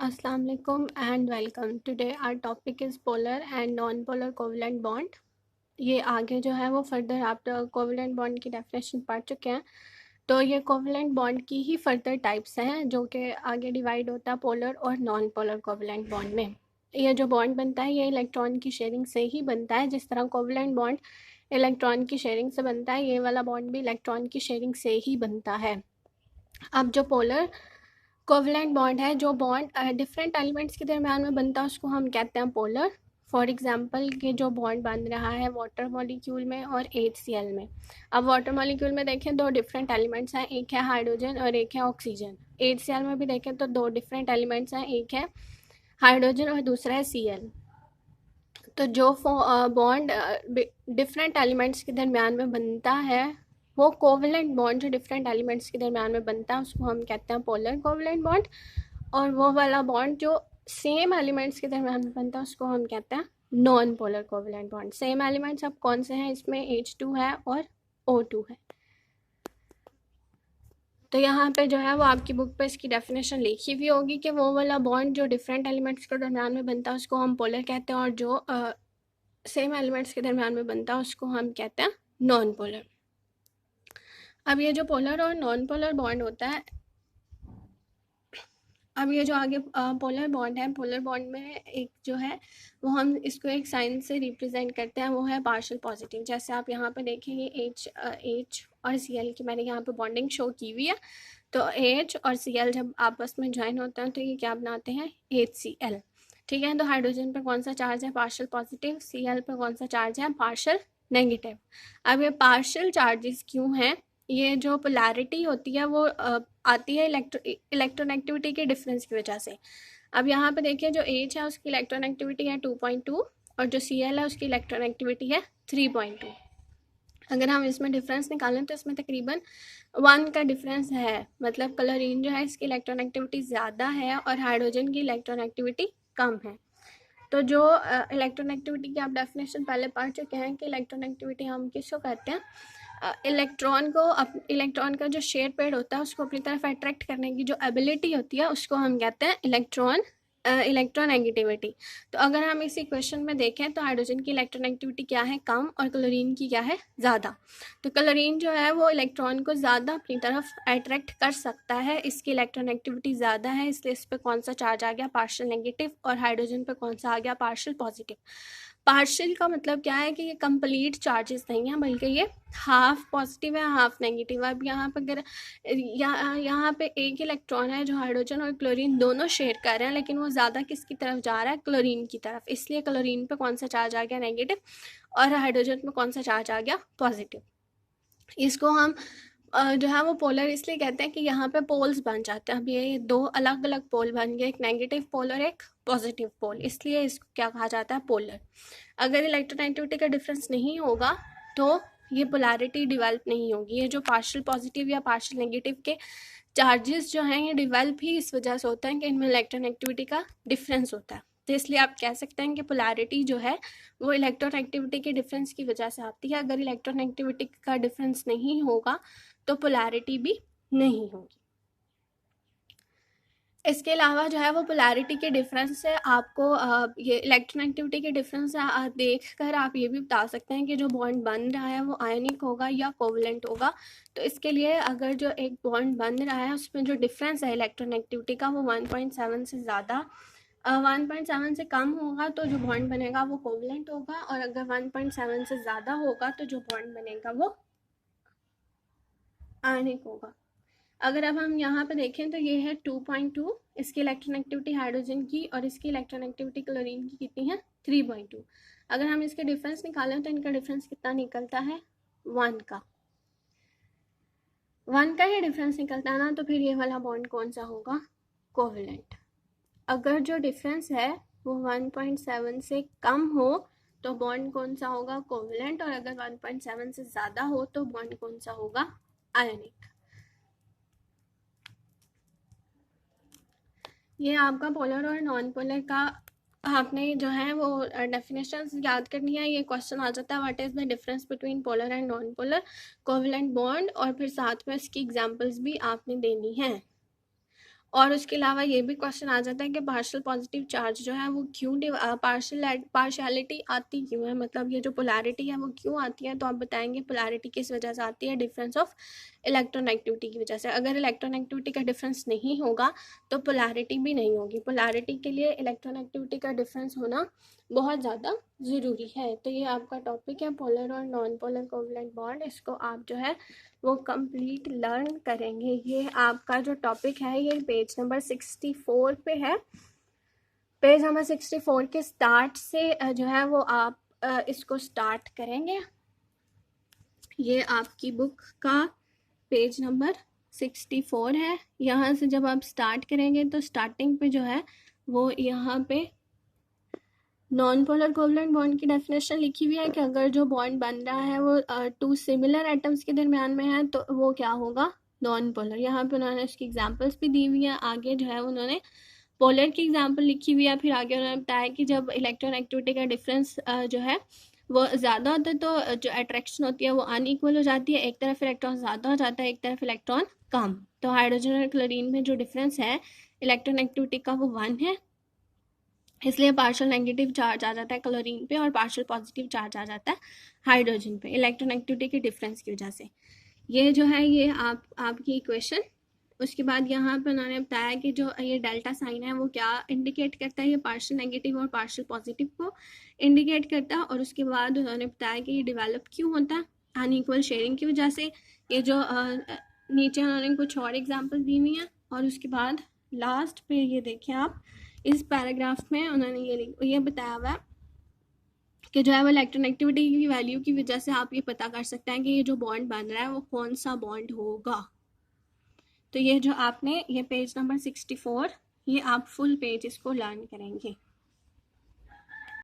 Assalamu alaikum and welcome. Today our topic is polar and non-polar covalent bond. ये आगे जो है वो फर्दर आप कोवलेंट बॉन्ड की डेफिनेशन पढ़ चुके हैं। तो ये कोवलेंट बॉन्ड की ही फर्दर टाइप्स हैं जो कि आगे डिवाइड होता है पोलर और नॉन पोलर कोवलेंट बॉन्ड में। ये जो बॉन्ड बनता है ये इलेक्ट्रॉन की शेयरिंग से ही बनता है। जिस तरह कोवलेंट बॉन्ड इलेक्ट्रॉन की शेयरिंग से बनता है, ये वाला बॉन्ड भी इलेक्ट्रॉन की शेयरिंग से ही बनता है। अब जो पोलर कोवलेंट बॉन्ड है, जो बॉन्ड डिफरेंट एलिमेंट्स के दरमियान में बनता है उसको हम कहते हैं पोलर। फॉर एग्जांपल कि जो बॉन्ड बन रहा है वाटर मॉलिक्यूल में और HCl में। अब वाटर मॉलिक्यूल में देखें दो डिफरेंट एलिमेंट्स हैं, एक है हाइड्रोजन और एक है ऑक्सीजन। HCl में भी देखें तो दो डिफरेंट एलिमेंट्स हैं, एक है हाइड्रोजन और दूसरा है Cl। तो जो बॉन्ड डिफरेंट एलिमेंट्स के दरमियान में बनता है, वो कोवलेंट बॉन्ड जो डिफरेंट एलिमेंट्स के दरमियान में बनता है उसको हम कहते हैं पोलर कोवलेंट बॉन्ड। और वो वाला बॉन्ड जो सेम एलिमेंट्स के दरमियान में बनता है उसको हम कहते हैं non polar covalent bond. Same elements अब कौन से हैं, इसमें H2 है और O2 है। तो यहाँ पे जो है वो आपकी बुक पे इसकी डेफिनेशन लिखी हुई होगी कि वो वाला बॉन्ड जो डिफरेंट एलिमेंट्स के दरमियान में बनता है उसको हम पोलर कहते हैं, और जो सेम एलिमेंट्स के दरमियान में बनता है उसको हम कहते हैं नॉन पोलर। अब ये जो पोलर और नॉन पोलर बॉन्ड होता है, अब ये जो आगे पोलर बॉन्ड है, पोलर बॉन्ड में एक जो है वो हम इसको एक साइन से रिप्रेजेंट करते हैं, वो है पार्शियल पॉजिटिव। जैसे आप यहाँ पे देखें ये H और Cl की मैंने यहाँ पे बॉन्डिंग शो की हुई है। तो H और Cl जब आपस में ज्वाइन होते हैं तो ये क्या बनाते हैं, HCl। ठीक है, तो हाइड्रोजन पे कौन सा चार्ज है, पार्शियल पॉजिटिव। Cl पे कौन सा चार्ज है, पार्शियल नेगेटिव। अब ये पार्शियल चार्जेस क्यों हैं, ये जो पोलैरिटी होती है वो आती है इलेक्ट्रोनेगेटिविटी के डिफरेंस की वजह से। अब यहाँ पे देखिए जो H है उसकी इलेक्ट्रोनेगेटिविटी है 2.2 और जो Cl है उसकी इलेक्ट्रोनेगेटिविटी है 3.2। अगर हम इसमें डिफरेंस निकालें तो इसमें तकरीबन 1 का डिफरेंस है। मतलब क्लोरीन जो है इसकी इलेक्ट्रोनेगेटिविटी ज़्यादा है और हाइड्रोजन की इलेक्ट्रोनेगेटिविटी कम है। तो जो इलेक्ट्रोनेगेटिविटी की आप डेफिनेशन पहले पढ़ चुके हैं कि इलेक्ट्रोनेगेटिविटी हम किसको कहते हैं, इलेक्ट्रॉन का जो शेयर पेयर होता है उसको अपनी तरफ अट्रैक्ट करने की जो एबिलिटी होती है उसको हम कहते हैं इलेक्ट्रोनेगेटिविटी। तो अगर हम इस इक्वेशन में देखें तो हाइड्रोजन की इलेक्ट्रोनेगेटिविटी क्या है, कम, और क्लोरीन की क्या है, ज़्यादा। तो क्लोरीन जो है वो इलेक्ट्रॉन को ज़्यादा अपनी तरफ अट्रैक्ट कर सकता है, इसकी इलेक्ट्रोनेगेटिविटी ज़्यादा है, इसलिए इस पर कौन सा चार्ज आ गया, पार्शियल नेगेटिव। और हाइड्रोजन पे कौन सा आ गया, पार्शियल पॉजिटिव। पार्शियल का मतलब क्या है कि ये कंप्लीट चार्जेस नहीं है, बल्कि ये हाफ पॉजिटिव है हाफ नेगेटिव। अब यहाँ पे अगर यहाँ पे एक इलेक्ट्रॉन है जो हाइड्रोजन और क्लोरीन दोनों शेयर कर रहे हैं, लेकिन वो ज़्यादा किसकी तरफ जा रहा है, क्लोरीन की तरफ। इसलिए क्लोरीन पे कौन सा चार्ज आ गया, नेगेटिव, और हाइड्रोजन पे कौन सा चार्ज आ गया, पॉजिटिव। इसको हम जो है वो पोलर इसलिए कहते हैं कि यहाँ पे पोल्स बन जाते हैं। अब ये दो अलग अलग पोल बन गए, एक नेगेटिव पोल और एक पॉजिटिव पोल, इसलिए इसको क्या कहा जाता है, पोलर। अगर इलेक्ट्रोनेगेटिविटी का डिफरेंस नहीं होगा तो ये पोलैरिटी डिवेल्प नहीं होगी। ये जो पार्शियल पॉजिटिव या पार्शियल नेगेटिव के चार्जेस जो हैं ये डिवेल्प ही इस वजह से होता है कि इनमें इलेक्ट्रोनेगेटिविटी का डिफरेंस होता है। तो इसलिए आप कह सकते हैं कि पोलैरिटी जो है वो इलेक्ट्रोनेगेटिविटी के डिफरेंस की वजह से आती है। अगर इलेक्ट्रोनेगेटिविटी का डिफरेंस नहीं होगा तो पोलैरिटी भी नहीं होगी। इसके अलावा जो है वो पोलैरिटी के डिफरेंस से आपको ये इलेक्ट्रोनेगेटिविटी के डिफरेंस से देख कर आप ये भी बता सकते हैं कि जो बॉन्ड बन रहा है वो आयनिक होगा या कोवलेंट होगा। तो इसके लिए अगर जो एक बॉन्ड बन रहा है उसमें जो डिफरेंस है इलेक्ट्रोनेगेटिविटी का वो 1.7 से ज़्यादा 1.7 से कम होगा तो जो बॉन्ड बनेगा वो कोवलेंट होगा, और अगर 1.7 से ज़्यादा होगा तो जो बॉन्ड बनेगा वो आयनिक होगा। अगर अब हम यहाँ पे देखें तो ये है 2.2, इसकी इलेक्ट्रोनेगेटिविटी हाइड्रोजन की और इसकी इलेक्ट्रोनेगेटिविटी क्लोरीन की कितनी है, 3.2। अगर हम इसके डिफरेंस निकालें तो इनका डिफरेंस कितना निकलता है, 1 का। 1 का ही डिफरेंस निकलता है ना, तो फिर ये वाला बॉन्ड कौन सा होगा, कोवलेंट। अगर जो डिफरेंस है वो 1.7 से कम हो तो बॉन्ड कौन सा होगा, कोवलेंट, और अगर 1.7 से ज़्यादा हो तो बॉन्ड कौन सा होगा, आयनिक। ये आपका पोलर और नॉन पोलर का आपने जो है वो डेफिनेशंस याद करनी है। ये क्वेश्चन आ जाता है what is the difference between polar and non polar covalent bond, और फिर साथ में इसकी एग्जांपल्स भी आपने देनी है। और उसके अलावा ये भी क्वेश्चन आ जाता है कि पार्शियल पॉजिटिव चार्ज जो है वो क्यों पार्शियलिटी आती क्यों है, मतलब ये जो पोलैरिटी है वो क्यों आती है। तो आप बताएंगे पोलैरिटी किस वजह से आती है, डिफरेंस ऑफ इलेक्ट्रोनेगेटिविटी की वजह से। अगर इलेक्ट्रोनेगेटिविटी का डिफरेंस नहीं होगा तो पोलैरिटी भी नहीं होगी। पोलैरिटी के लिए इलेक्ट्रोनेगेटिविटी का डिफरेंस होना बहुत ज़्यादा ज़रूरी है। तो ये आपका टॉपिक है पोलर और नॉन पोलर कोवलेंट बॉन्ड। इसको आप जो है वो कंप्लीट लर्न करेंगे। ये आपका जो टॉपिक है ये पेज नंबर 64 पे है। पेज नंबर 64 के स्टार्ट से जो है वो आप इसको स्टार्ट करेंगे। ये आपकी बुक का पेज नंबर 64 है। यहाँ से जब आप स्टार्ट करेंगे तो स्टार्टिंग पे जो है वो यहाँ पे नॉन पोलर कोवलेंट बॉन्ड की डेफिनेशन लिखी हुई है कि अगर जो बॉन्ड बन रहा है वो टू सिमिलर एटम्स के दरमियान में है तो वो क्या होगा, नॉन पोलर। यहाँ पे उन्होंने इसकी एग्जांपल्स भी दी हुई है। आगे जो है उन्होंने पोलर की एग्जांपल लिखी हुई है। फिर आगे उन्होंने बताया कि जब इलेक्ट्रोनेगेटिविटी का डिफरेंस जो है वो ज़्यादा होता है तो जो अट्रैक्शन होती है वो अनइक्वल हो जाती है, एक तरफ इलेक्ट्रॉन ज़्यादा हो जाता है, एक तरफ इलेक्ट्रॉन कम। तो हाइड्रोजन और क्लोरीन में जो डिफरेंस है इलेक्ट्रोनेगेटिविटी का वो 1 है, इसलिए पार्शियल नेगेटिव चार्ज आ जाता है क्लोरीन पे और पार्शियल पॉजिटिव चार्ज आ जाता है हाइड्रोजन पे इलेक्ट्रोनेगेटिविटी के डिफरेंस की वजह से। ये जो है ये आपकी इक्वेशन। उसके बाद यहाँ पे उन्होंने बताया कि जो ये डेल्टा साइन है वो क्या इंडिकेट करता है, ये पार्शियल नेगेटिव और पार्शियल पॉजिटिव को इंडिकेट करता है। और उसके बाद उन्होंने बताया कि ये डिवेलप क्यों होता है, अनइक्वल शेयरिंग की वजह से। ये जो नीचे उन्होंने कुछ और एग्जाम्पल दी हुई हैं। और उसके बाद लास्ट पे ये देखें आप, इस पैराग्राफ में उन्होंने ये बताया हुआ है कि जो है वो इलेक्ट्रोनेगेटिविटी की वैल्यू की वजह से आप ये पता कर सकते हैं कि ये जो बॉन्ड बन रहा है वो कौन सा बॉन्ड होगा। तो ये जो आपने ये पेज नंबर 64 ये आप फुल पेज इसको लर्न करेंगे।